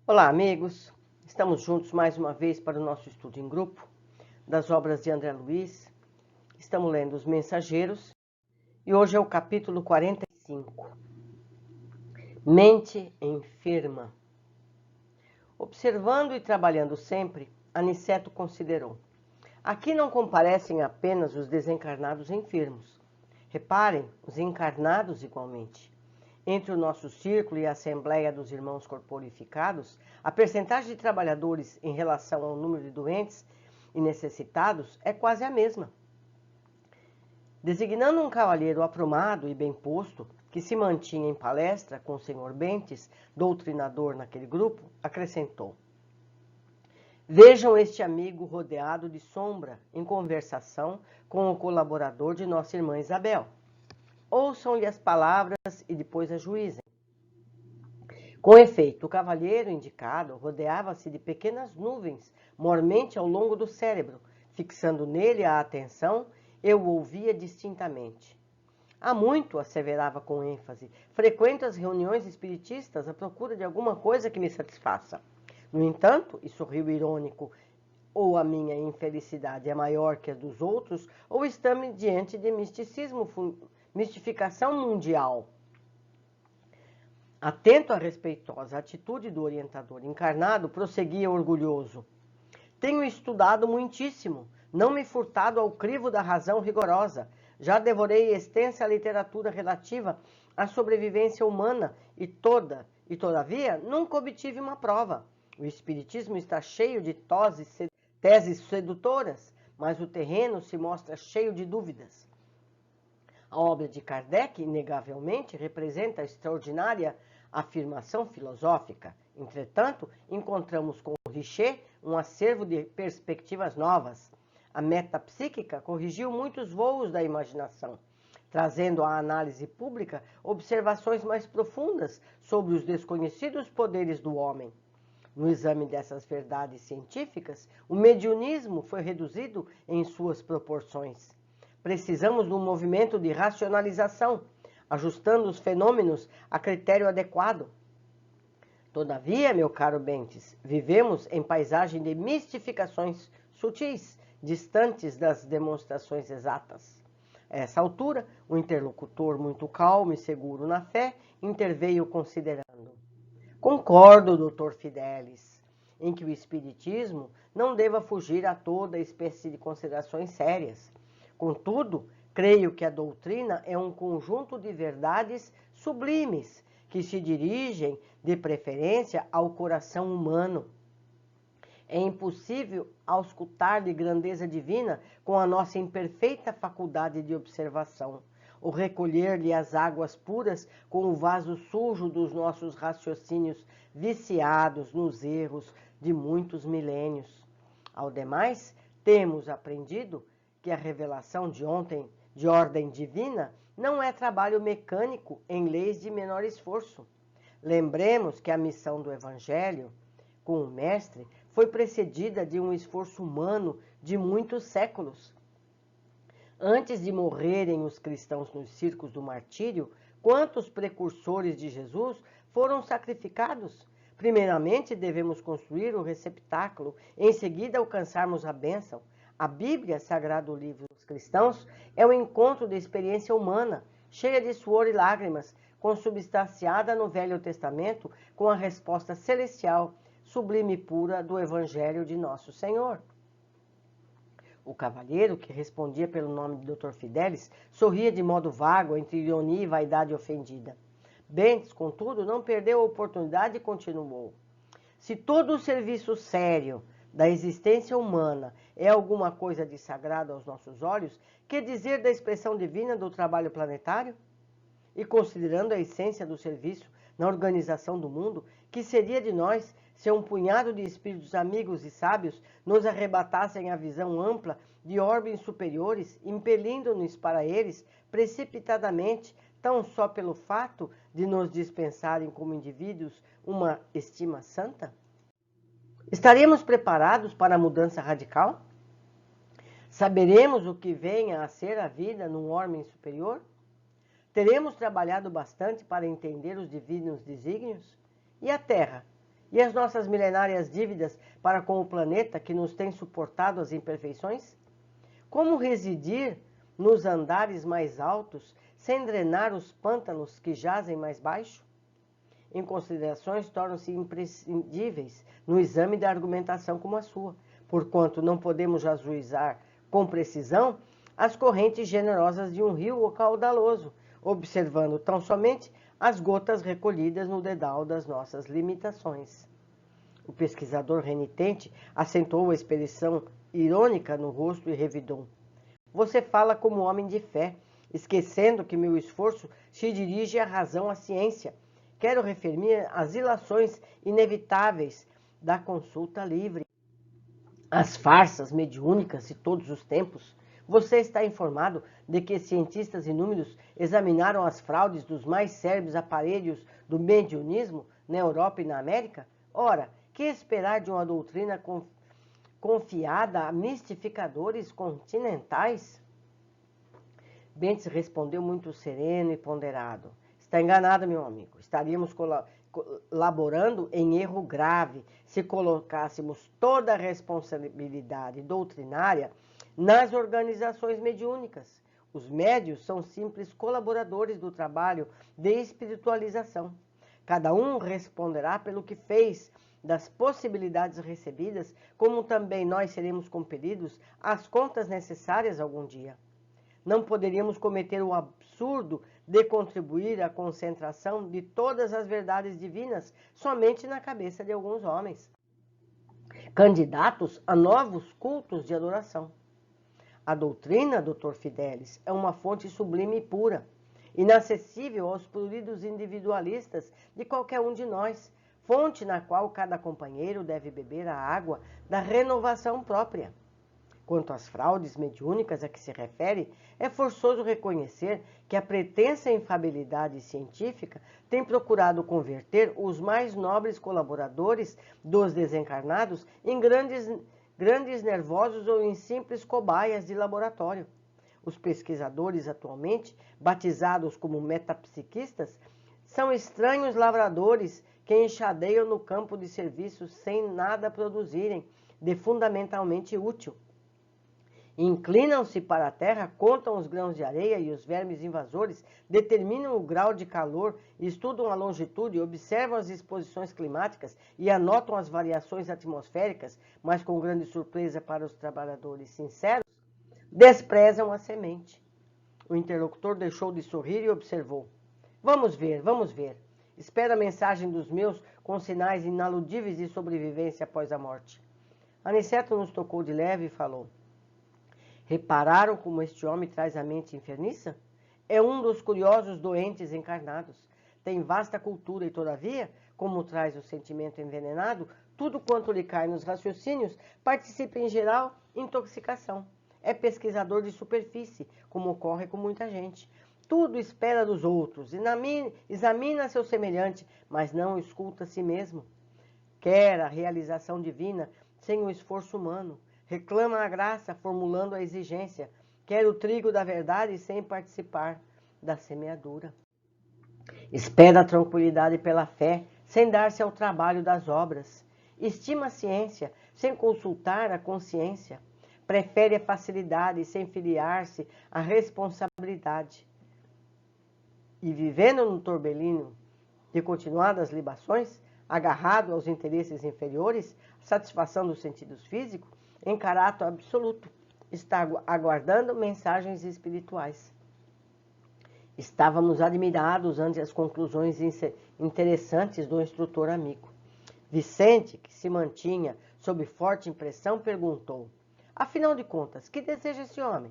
Olá, amigos! Estamos juntos mais uma vez para o nosso estudo em grupo das obras de André Luiz. Estamos lendo Os Mensageiros e hoje é o capítulo 45. Mente enferma. Observando e trabalhando sempre, Aniceto considerou: aqui não comparecem apenas os desencarnados enfermos. Reparem, os encarnados igualmente. Entre o nosso círculo e a Assembleia dos Irmãos Corporificados, a percentagem de trabalhadores em relação ao número de doentes e necessitados é quase a mesma. Designando um cavalheiro aprumado e bem posto, que se mantinha em palestra com o Sr. Bentes, doutrinador naquele grupo, acrescentou: vejam este amigo rodeado de sombra, em conversação com o colaborador de nossa irmã Isabel. Ouçam-lhe as palavras e depois ajuizem. Com efeito, o cavalheiro indicado rodeava-se de pequenas nuvens, mormente ao longo do cérebro. Fixando nele a atenção, eu o ouvia distintamente. Há muito, asseverava com ênfase, frequento as reuniões espiritistas à procura de alguma coisa que me satisfaça. No entanto, e sorriu irônico, ou a minha infelicidade é maior que a dos outros, ou estamos diante de mistificação mundial. Atento à respeitosa atitude do orientador encarnado, prosseguia orgulhoso: tenho estudado muitíssimo, não me furtado ao crivo da razão rigorosa. Já devorei extensa literatura relativa à sobrevivência humana e todavia, nunca obtive uma prova. O espiritismo está cheio de teses sedutoras, mas o terreno se mostra cheio de dúvidas. A obra de Kardec, inegavelmente, representa a extraordinária afirmação filosófica. Entretanto, encontramos com Richer um acervo de perspectivas novas. A metapsíquica corrigiu muitos voos da imaginação, trazendo à análise pública observações mais profundas sobre os desconhecidos poderes do homem. No exame dessas verdades científicas, o mediunismo foi reduzido em suas proporções. Precisamos de um movimento de racionalização, ajustando os fenômenos a critério adequado. Todavia, meu caro Bentes, vivemos em paisagem de mistificações sutis, distantes das demonstrações exatas. A essa altura, o interlocutor, muito calmo e seguro na fé, interveio considerando: concordo, doutor Fidelis, em que o espiritismo não deva fugir a toda espécie de considerações sérias. Contudo, creio que a doutrina é um conjunto de verdades sublimes que se dirigem, de preferência, ao coração humano. É impossível auscultar de grandeza divina com a nossa imperfeita faculdade de observação, ou recolher-lhe as águas puras com o vaso sujo dos nossos raciocínios viciados nos erros de muitos milênios. Ao demais, temos aprendido que a revelação de ontem, de ordem divina, não é trabalho mecânico em leis de menor esforço. Lembremos que a missão do Evangelho, com o Mestre, foi precedida de um esforço humano de muitos séculos. Antes de morrerem os cristãos nos circos do martírio, quantos precursores de Jesus foram sacrificados? Primeiramente, devemos construir o receptáculo, em seguida alcançarmos a bênção. A Bíblia, sagrado livro dos cristãos, é o encontro da experiência humana, cheia de suor e lágrimas, consubstanciada no Velho Testamento com a resposta celestial, sublime e pura do Evangelho de Nosso Senhor. O cavalheiro, que respondia pelo nome de Dr. Fidelis, sorria de modo vago, entre ironia e vaidade ofendida. Bentes, contudo, não perdeu a oportunidade e continuou: se todo o serviço sério da existência humana é alguma coisa de sagrado aos nossos olhos, que dizer da expressão divina do trabalho planetário? E considerando a essência do serviço na organização do mundo, que seria de nós se um punhado de espíritos amigos e sábios nos arrebatassem a visão ampla de orbes superiores, impelindo-nos para eles precipitadamente, tão só pelo fato de nos dispensarem como indivíduos uma estima santa? Estaremos preparados para a mudança radical? Saberemos o que venha a ser a vida num homem superior? Teremos trabalhado bastante para entender os divinos desígnios? E a Terra? E as nossas milenárias dívidas para com o planeta que nos tem suportado as imperfeições? Como residir nos andares mais altos sem drenar os pântanos que jazem mais baixo? Em considerações tornam-se imprescindíveis no exame da argumentação como a sua, porquanto não podemos ajuizar com precisão as correntes generosas de um rio caudaloso, observando tão somente as gotas recolhidas no dedal das nossas limitações. O pesquisador renitente acentuou a expressão irônica no rosto e revidou. Você fala como homem de fé, esquecendo que meu esforço se dirige à razão, à ciência. Quero referir-me às ilações inevitáveis da consulta livre, às farsas mediúnicas de todos os tempos. Você está informado de que cientistas inúmeros examinaram as fraudes dos mais cérebros aparelhos do mediunismo na Europa e na América? Ora, que esperar de uma doutrina confiada a mistificadores continentais? Bentes respondeu muito sereno e ponderado. Está enganado, meu amigo. Estaríamos colaborando em erro grave se colocássemos toda a responsabilidade doutrinária nas organizações mediúnicas. Os médios são simples colaboradores do trabalho de espiritualização. Cada um responderá pelo que fez das possibilidades recebidas, como também nós seremos compelidos às contas necessárias algum dia. Não poderíamos cometer o absurdo de contribuir à concentração de todas as verdades divinas somente na cabeça de alguns homens, candidatos a novos cultos de adoração. A doutrina, Dr. Fidelis, é uma fonte sublime e pura, inacessível aos pruridos individualistas de qualquer um de nós, fonte na qual cada companheiro deve beber a água da renovação própria. Quanto às fraudes mediúnicas a que se refere, é forçoso reconhecer que a pretensa infalibilidade científica tem procurado converter os mais nobres colaboradores dos desencarnados em grandes nervosos ou em simples cobaias de laboratório. Os pesquisadores atualmente, batizados como metapsiquistas, são estranhos lavradores que enxadeiam no campo de serviço sem nada produzirem de fundamentalmente útil. Inclinam-se para a terra, contam os grãos de areia e os vermes invasores, determinam o grau de calor, estudam a longitude, observam as exposições climáticas e anotam as variações atmosféricas, mas com grande surpresa para os trabalhadores sinceros, desprezam a semente. O interlocutor deixou de sorrir e observou. Vamos ver, vamos ver. Espero a mensagem dos meus com sinais inaludíveis de sobrevivência após a morte. Aniceto nos tocou de leve e falou. Repararam como este homem traz a mente enfermiça? É um dos curiosos doentes encarnados. Tem vasta cultura e, todavia, como traz o sentimento envenenado, tudo quanto lhe cai nos raciocínios participa em geral intoxicação. É pesquisador de superfície, como ocorre com muita gente. Tudo espera dos outros, examina seu semelhante, mas não escuta a si mesmo. Quer a realização divina sem o esforço humano. Reclama a graça, formulando a exigência. Quer o trigo da verdade sem participar da semeadura. Espera a tranquilidade pela fé, sem dar-se ao trabalho das obras. Estima a ciência, sem consultar a consciência. Prefere a facilidade, sem filiar-se à responsabilidade. E vivendo no turbilhão de continuadas libações, agarrado aos interesses inferiores, satisfação dos sentidos físicos, em caráter absoluto, está aguardando mensagens espirituais. Estávamos admirados ante as conclusões interessantes do instrutor amigo. Vicente, que se mantinha sob forte impressão, perguntou, afinal de contas, que deseja esse homem?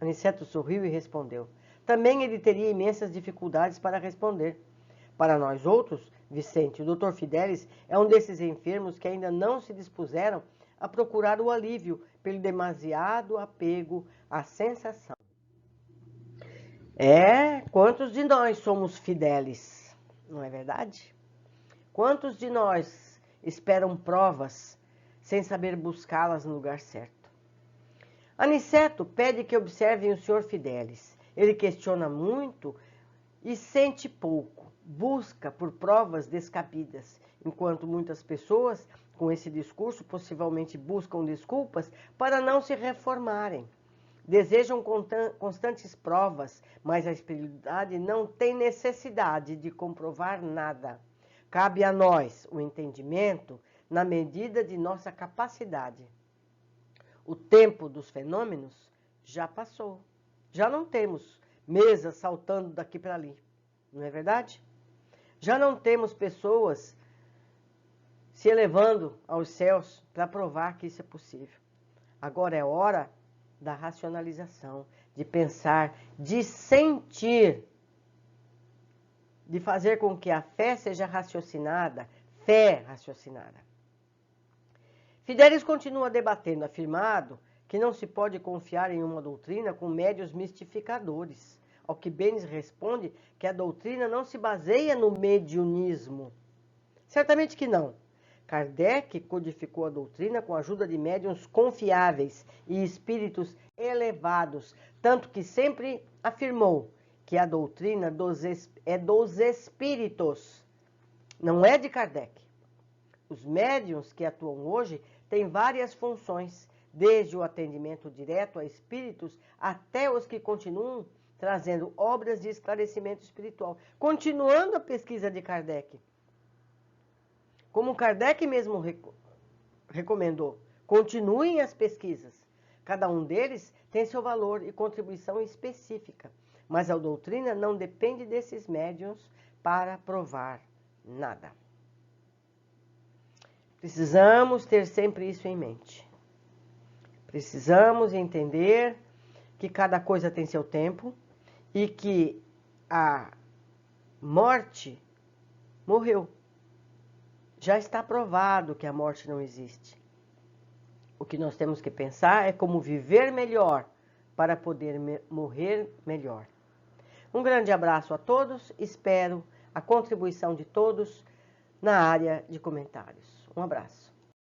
Aniceto sorriu e respondeu, também ele teria imensas dificuldades para responder. Para nós outros, Vicente, o Dr. Fidelis é um desses enfermos que ainda não se dispuseram a procurar o alívio pelo demasiado apego à sensação. Quantos de nós somos fidelis, não é verdade? Quantos de nós esperam provas sem saber buscá-las no lugar certo? Aniceto pede que observem o Sr. Fidelis. Ele questiona muito e sente pouco, busca por provas descabidas enquanto muitas pessoas, com esse discurso, possivelmente buscam desculpas para não se reformarem. Desejam constantes provas, mas a espiritualidade não tem necessidade de comprovar nada. Cabe a nós o entendimento na medida de nossa capacidade. O tempo dos fenômenos já passou. Já não temos mesas saltando daqui para ali, não é verdade? Já não temos pessoas se elevando aos céus para provar que isso é possível. Agora é hora da racionalização, de pensar, de sentir, de fazer com que a fé seja raciocinada, fé raciocinada. Fidelis continua debatendo, afirmado que não se pode confiar em uma doutrina com médios mistificadores. Ao que Benes responde que a doutrina não se baseia no mediunismo. Certamente que não. Kardec codificou a doutrina com a ajuda de médiuns confiáveis e espíritos elevados, tanto que sempre afirmou que a doutrina é dos espíritos, não é de Kardec. Os médiuns que atuam hoje têm várias funções, desde o atendimento direto a espíritos até os que continuam trazendo obras de esclarecimento espiritual, continuando a pesquisa de Kardec. Como Kardec mesmo recomendou, continuem as pesquisas. Cada um deles tem seu valor e contribuição específica, mas a doutrina não depende desses médiuns para provar nada. Precisamos ter sempre isso em mente. Precisamos entender que cada coisa tem seu tempo e que a morte morreu. Já está provado que a morte não existe. O que nós temos que pensar é como viver melhor para poder morrer melhor. Um grande abraço a todos, espero a contribuição de todos na área de comentários. Um abraço.